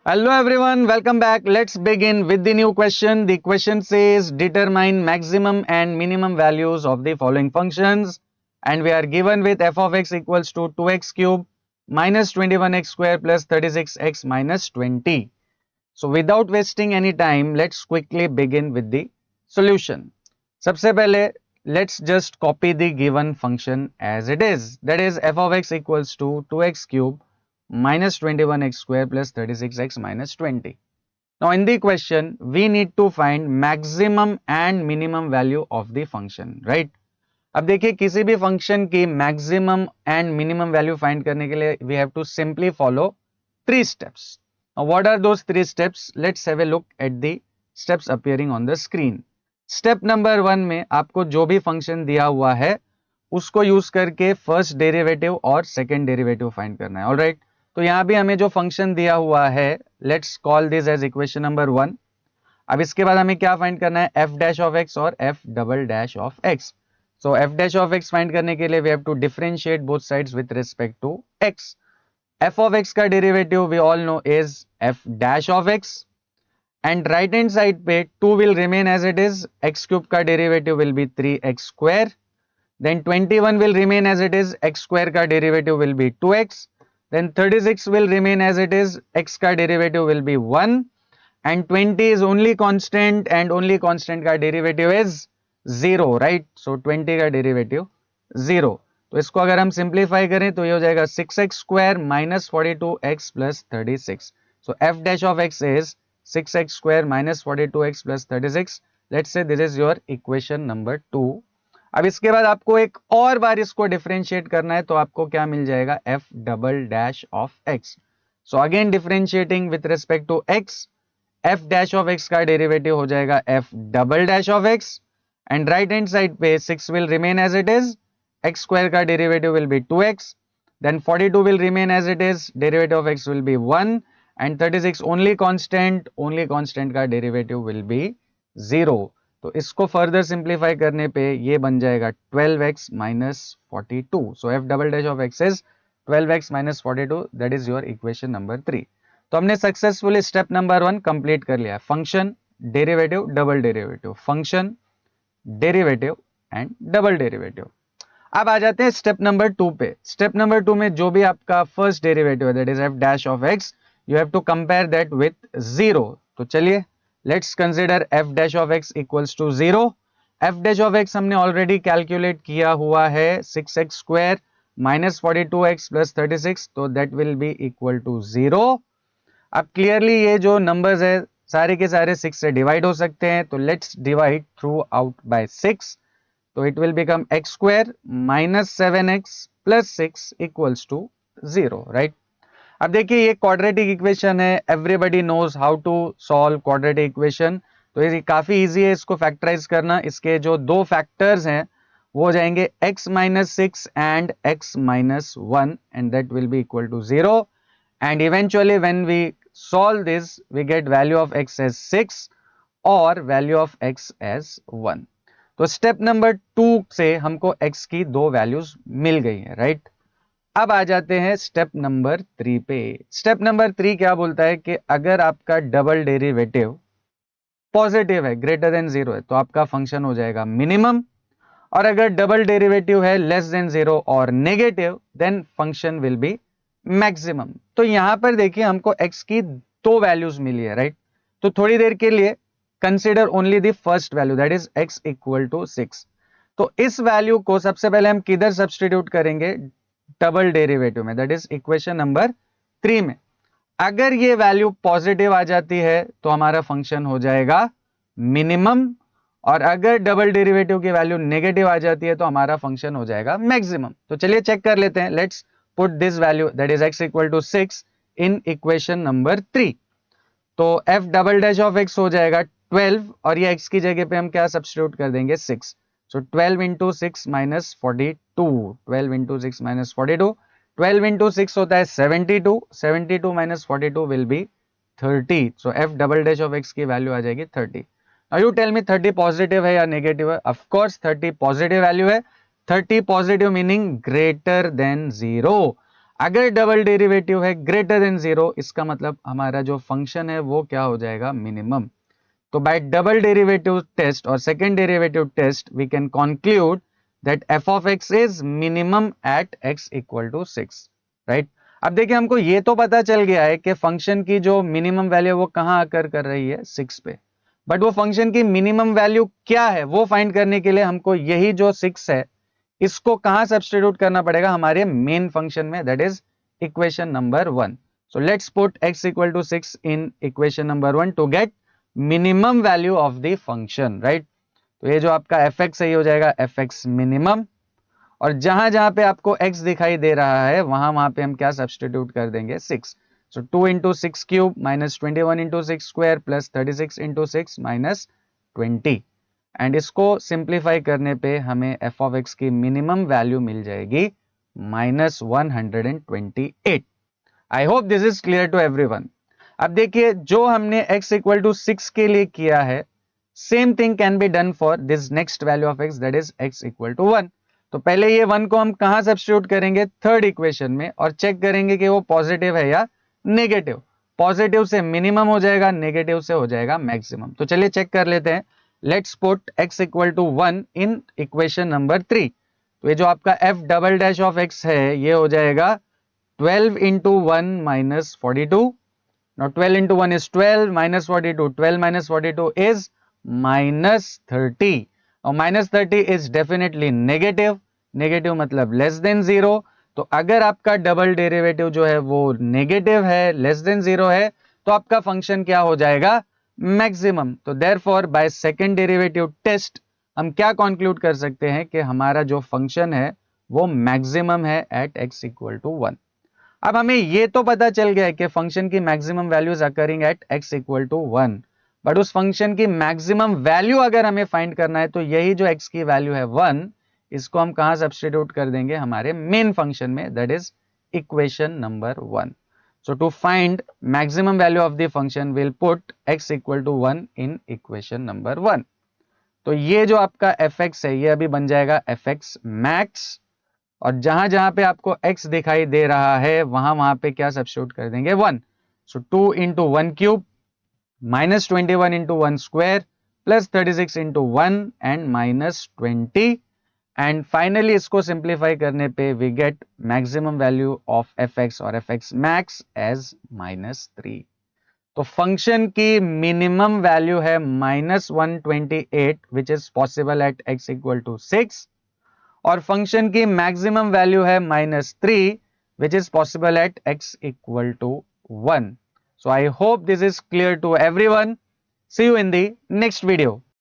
Hello everyone, welcome back. Let's begin with the new question. The question says determine maximum and minimum values of the following functions, and we are given with f of x equals to 2x cube minus 21x square plus 36x minus 20. So without wasting any time, let's quickly begin with the solution. सबसे पहले let's just copy the given function as it is. That is f of x equals to 2x cube minus 21x square plus 36x minus 20. Now in the question, we need to find maximum and minimum value of the function, right? अब देखिए किसी भी function की maximum and minimum value find करने के लिए we have to simply follow three steps. What are those three steps? Let's have a look at the steps appearing on the screen. Step number 1 में आपको जो भी function दिया हुआ है उसको यूज करके फर्स्ट डेरिवेटिव और सेकंड डेरिवेटिव फाइंड करना है. ऑलराइट, तो यहां भी हमें जो फंक्शन दिया हुआ है, let's call this as equation number 1. अब इसके बाद हमें क्या फाइंड करना है? एफ डैश ऑफ एक्स और F double dash of X. So F dash of X find करने के लिए we have to differentiate both sides with respect to X. F of X का derivative we all know is F dash of X, and right hand side पे 2 will remain as it is. X cube का derivative will B 3x square. Then 21 will remain as it is, x square का derivative will be 2x. Then 36 will remain as it is, x का derivative will be 1. And 20 is only constant and only constant का derivative is 0, right? So 20 का derivative 0. तो इसको अगर हम simplify करें तो ये हो जाएगा 6x square minus 42x plus 36. So f dash of x is 6x square minus 42x plus 36. Let's say this is your equation number 2. अब इसके बाद आपको एक और बार इसको डिफरेंशिएट करना है, तो आपको क्या मिल जाएगा? F double dash of X. So again differentiating with respect to X, F dash of X का डेरिवेटिव हो जाएगा F double dash of X, and right hand side पे 6 will remain as it is, X square का derivative will be 2x. Then 42 will remain as it is, derivative of X will be 1, and 36 only constant का derivative will be 0. तो इसको further simplify करने पे ये बन जाएगा 12x minus 42. So F double dash of x is 12x minus 42. That is your equation number 3. तो हमने सक्सेसफुली स्टेप नंबर 1 कंप्लीट कर लिया. Function, derivative, double derivative, function, derivative and double derivative. अब आ जाते हैं स्टेप नंबर 2 पे. Step number 2 में जो भी आपका फर्स्ट डेरिवेटिव है, that is F dash of x, you have to compare that with 0. तो चलिए let's consider f dash of x equals to 0. F dash of x हमने ऑलरेडी कैलकुलेट किया हुआ है 6x square minus 42x plus 36, तो that will be equal to 0. अब clearly ये जो नंबर्स है सारे के सारे 6 से डिवाइड हो सकते हैं, तो let's divide throughout by 6. तो it will become x square minus 7x plus 6 equals to 0, right? अब देखिए ये क्वाड्रेटिक इक्वेशन है, everybody knows how to solve quadratic equation. तो ये काफी इजी है इसको फैक्टराइज करना. इसके जो दो फैक्टर्स हैं वो हो जाएंगे x minus 6 and x minus 1, and that will be equal to 0. And eventually when we solve this we get value of x as 6 और वैल्यू ऑफ x एज 1. तो स्टेप नंबर 2 से हमको x की दो वैल्यूज मिल गई है, right? अब आ जाते हैं स्टेप नंबर 3 पे. स्टेप नंबर 3 क्या बोलता है कि अगर आपका डबल डेरिवेटिव पॉजिटिव है, ग्रेटर देन 0 है, तो आपका फंक्शन हो जाएगा मिनिमम. और अगर डबल डेरिवेटिव है लेस देन 0 और negative, then function will be maximum. तो यहां पर देखिए हमको x की दो वैल्यूज मिली है, राइट? तो थोड़ी देर के लिए consider only the first value, that is x equal to 6. तो इस वैल्यू को सबसे पहले हम किधर सब्सटीट्यूट करेंगे? डबल डेरिवेटिव में, दैट इज इक्वेशन नंबर 3 में. अगर ये वैल्यू पॉजिटिव आ जाती है तो हमारा फंक्शन हो जाएगा मिनिमम, और अगर डबल डेरिवेटिव की वैल्यू नेगेटिव आ जाती है तो हमारा फंक्शन हो जाएगा मैक्सिमम. तो चलिए चेक कर लेते हैं. Let's put this value, that is x equal to 6 in equation number 3. तो f double dash of x हो जाएगा 12, और ये x की जगह पे हम क्या सब्स्टिट्यूट कर देंगे? 6. So 12 into 6 minus 42. 12 into 6 minus 42. 12 into 6 होता है 72. 72 minus 42 will be 30. So f double dash of x की वैल्यू आ जाएगी 30. Now you tell me 30 positive है या नेगेटिव है? Of course 30 पॉजिटिव वैल्यू है. 30 पॉजिटिव मीनिंग ग्रेटर देन 0. अगर डबल डेरिवेटिव है ग्रेटर देन 0, इसका मतलब हमारा जो फंक्शन है वो क्या हो जाएगा, मिनिमम। तो बाय डबल डेरिवेटिव टेस्ट और second derivative test we can conclude that f of x is minimum at x equal to 6, right. अब देखिए हमको ये तो पता चल गया है कि फंक्शन की जो मिनिमम वैल्यू वो कहां आकर कर रही है, 6 पे। बट वो फंक्शन की मिनिमम वैल्यू क्या है वो फाइंड करने के लिए हमको यही जो 6 है इसको कहां सब्स्टिट्यूट करना पड़ेगा, हमारे मेन फंक्शन में, that is equation number 1। So let's put x equal to 6 in equation number 1 to get minimum value of the function, right. तो ये जो आपका fx है ये हो जाएगा fx मिनिमम, और जहां जहां पे आपको x दिखाई दे रहा है वहां वहां पे हम क्या सब्स्टिट्यूट कर देंगे, 6। So 2 into 6 cube minus 21 into 6 square plus 36 into 6 minus 20, and इसको सिंप्लीफाई करने पे हमें एफ ऑफ एक्स की मिनिमम वैल्यू मिल जाएगी -128। I hope this is clear to everyone. अब देखिए जो हमने x इक्वल टू 6 के लिए किया है, same thing can be done for this next value of x, that is x equal to 1। तो पहले ये 1 को हम कहां सब्स्टिट्यूट करेंगे, थर्ड इक्वेशन में, और चेक करेंगे कि वो पॉजिटिव है या नेगेटिव। पॉजिटिव से मिनिमम हो जाएगा, नेगेटिव से हो जाएगा मैक्सिमम। तो चलिए चेक कर लेते हैं। Let's put x equal to 1 in equation number 3। तो ये जो आपका f double dash of x है ये हो जाएगा 12 into 1 minus 42। Now 12 into 1 is 12 minus 42. 12 minus 42 is minus 30. और minus 30 is definitely negative. Negative मतलब less than 0. तो अगर आपका डबल डेरिवेटिव जो है वो नेगेटिव है, लेस देन 0 है, तो आपका फंक्शन क्या हो जाएगा, मैक्सिमम। तो therefore by second derivative test हम क्या कंक्लूड कर सकते हैं कि हमारा जो फंक्शन है वो मैक्सिमम है एट x इक्वल टू 1। अब हमें ये तो पता चल गया है कि फंक्शन की maximum value is occurring at x equal to 1, but उस फंक्शन की मैक्सिमम वैल्यू अगर हमें फाइंड करना है तो यही जो x की वैल्यू है 1, इसको हम कहां सब्स्टिट्यूट कर देंगे, हमारे मेन फंक्शन में, that is equation number 1। So to find maximum value of the function will put x equal to 1 in equation number 1। तो ये जो आपका fx है ये अभी बन जाएगा fx मैक्स, और जहां जहां पे आपको x दिखाई दे रहा है वहां वहां पे क्या सब्स्टिट्यूट कर देंगे, 1। So 2 into 1 cube minus 21 into 1 square plus 36 into 1 and minus 20, and finally इसको सिंप्लीफाई करने पे we get maximum value of fx और fx मैक्स एज -3। तो फंक्शन की मिनिमम वैल्यू है -128 which is possible at x equal to 6, और function की maximum value है -3 which is possible at x equal to 1। So I hope this is clear to everyone. See you in the next video.